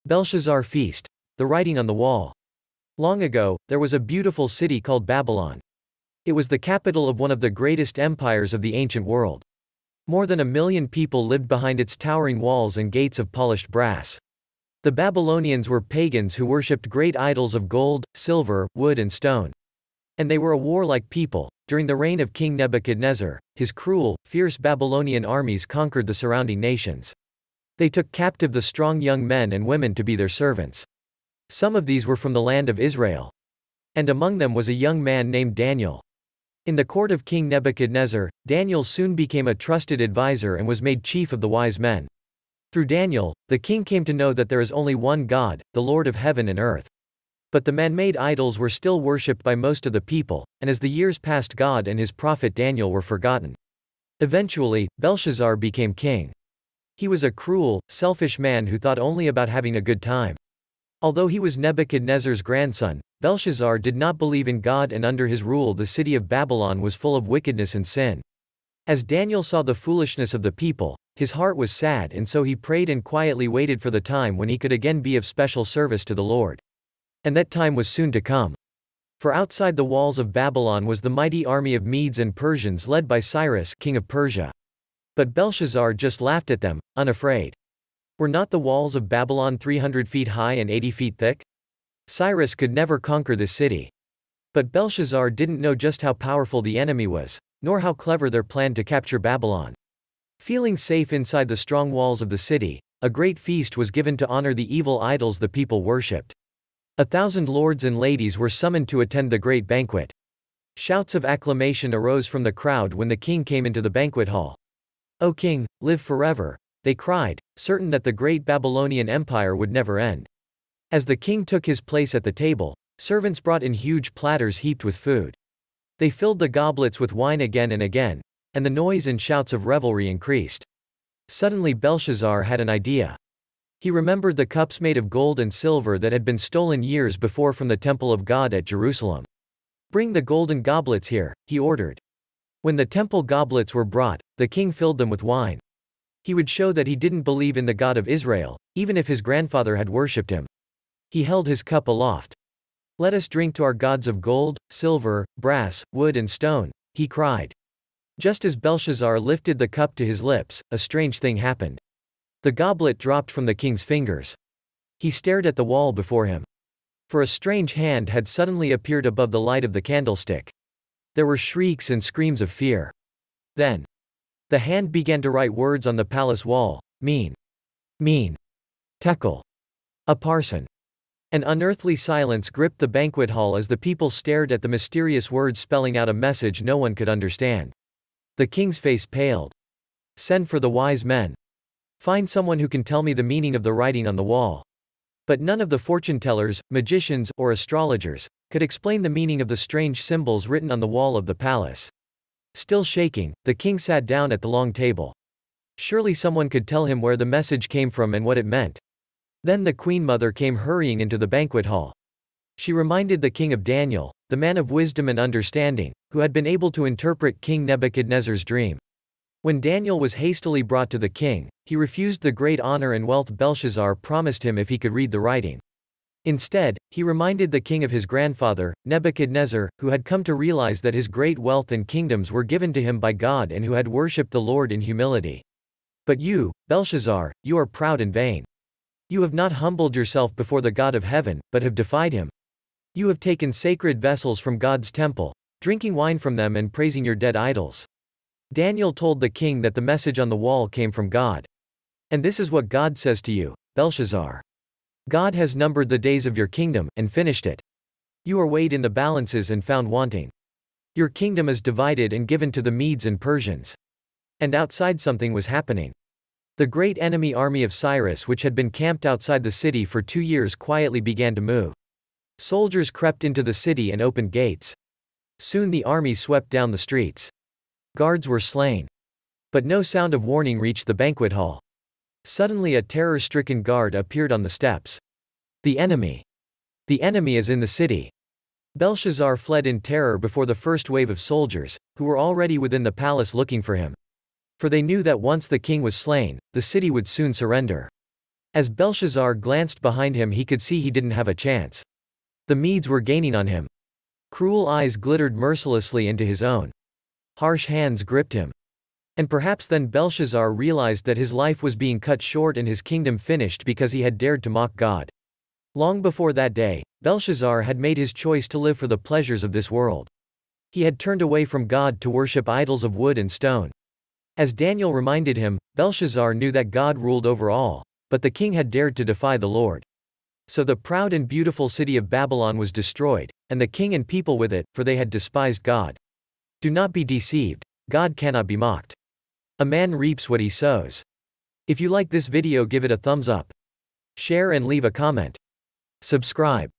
Belshazzar feast. The writing on the wall. Long ago, there was a beautiful city called Babylon. It was the capital of one of the greatest empires of the ancient world. More than 1 million people lived behind its towering walls and gates of polished brass. The Babylonians were pagans who worshipped great idols of gold, silver, wood and stone. And they were a warlike people. During the reign of King Nebuchadnezzar, his cruel, fierce Babylonian armies conquered the surrounding nations. They took captive the strong young men and women to be their servants. Some of these were from the land of Israel. And among them was a young man named Daniel. In the court of King Nebuchadnezzar, Daniel soon became a trusted advisor and was made chief of the wise men. Through Daniel, the king came to know that there is only one God, the Lord of heaven and earth. But the man-made idols were still worshipped by most of the people, and as the years passed, God and his prophet Daniel were forgotten. Eventually, Belshazzar became king. He was a cruel, selfish man who thought only about having a good time. Although he was Nebuchadnezzar's grandson, Belshazzar did not believe in God, and under his rule the city of Babylon was full of wickedness and sin. As Daniel saw the foolishness of the people, his heart was sad, and so he prayed and quietly waited for the time when he could again be of special service to the Lord. And that time was soon to come. For outside the walls of Babylon was the mighty army of Medes and Persians led by Cyrus, king of Persia. But Belshazzar just laughed at them, unafraid. Were not the walls of Babylon 300 feet high and 80 feet thick? Cyrus could never conquer this city. But Belshazzar didn't know just how powerful the enemy was, nor how clever their plan to capture Babylon. Feeling safe inside the strong walls of the city, a great feast was given to honor the evil idols the people worshipped. 1,000 lords and ladies were summoned to attend the great banquet. Shouts of acclamation arose from the crowd when the king came into the banquet hall. "O king, live forever," they cried, certain that the great Babylonian empire would never end. As the king took his place at the table, servants brought in huge platters heaped with food. They filled the goblets with wine again and again, and the noise and shouts of revelry increased. Suddenly Belshazzar had an idea. He remembered the cups made of gold and silver that had been stolen years before from the temple of God at Jerusalem. "Bring the golden goblets here," he ordered. When the temple goblets were brought, the king filled them with wine. He would show that he didn't believe in the God of Israel, even if his grandfather had worshipped him. He held his cup aloft. "Let us drink to our gods of gold, silver, brass, wood and stone," he cried. Just as Belshazzar lifted the cup to his lips, a strange thing happened. The goblet dropped from the king's fingers. He stared at the wall before him. For a strange hand had suddenly appeared above the light of the candlestick. There were shrieks and screams of fear. Then, the hand began to write words on the palace wall: mean, mean, tekel, a parson. An unearthly silence gripped the banquet hall as the people stared at the mysterious words spelling out a message no one could understand. The king's face paled. "Send for the wise men. Find someone who can tell me the meaning of the writing on the wall." But none of the fortune-tellers, magicians, or astrologers could explain the meaning of the strange symbols written on the wall of the palace. Still shaking, the king sat down at the long table. Surely someone could tell him where the message came from and what it meant. Then the queen mother came hurrying into the banquet hall. She reminded the king of Daniel, the man of wisdom and understanding, who had been able to interpret King Nebuchadnezzar's dream. When Daniel was hastily brought to the king, he refused the great honor and wealth Belshazzar promised him if he could read the writing. Instead, he reminded the king of his grandfather, Nebuchadnezzar, who had come to realize that his great wealth and kingdoms were given to him by God and who had worshipped the Lord in humility. "But you, Belshazzar, you are proud and vain. You have not humbled yourself before the God of heaven, but have defied him. You have taken sacred vessels from God's temple, drinking wine from them and praising your dead idols." Daniel told the king that the message on the wall came from God. "And this is what God says to you, Belshazzar. God has numbered the days of your kingdom, and finished it. You are weighed in the balances and found wanting. Your kingdom is divided and given to the Medes and Persians." And outside something was happening. The great enemy army of Cyrus, which had been camped outside the city for 2 years, quietly began to move. Soldiers crept into the city and opened gates. Soon the army swept down the streets. Guards were slain. But no sound of warning reached the banquet hall. Suddenly a terror-stricken guard appeared on the steps. "The enemy! The enemy is in the city!" Belshazzar fled in terror before the first wave of soldiers, who were already within the palace looking for him. For they knew that once the king was slain, the city would soon surrender. As Belshazzar glanced behind him, he could see he didn't have a chance. The Medes were gaining on him. Cruel eyes glittered mercilessly into his own. Harsh hands gripped him. And perhaps then Belshazzar realized that his life was being cut short and his kingdom finished because he had dared to mock God. Long before that day, Belshazzar had made his choice to live for the pleasures of this world. He had turned away from God to worship idols of wood and stone. As Daniel reminded him, Belshazzar knew that God ruled over all, but the king had dared to defy the Lord. So the proud and beautiful city of Babylon was destroyed, and the king and people with it, for they had despised God. Do not be deceived. God cannot be mocked. A man reaps what he sows. If you like this video, give it a thumbs up. Share and leave a comment. Subscribe.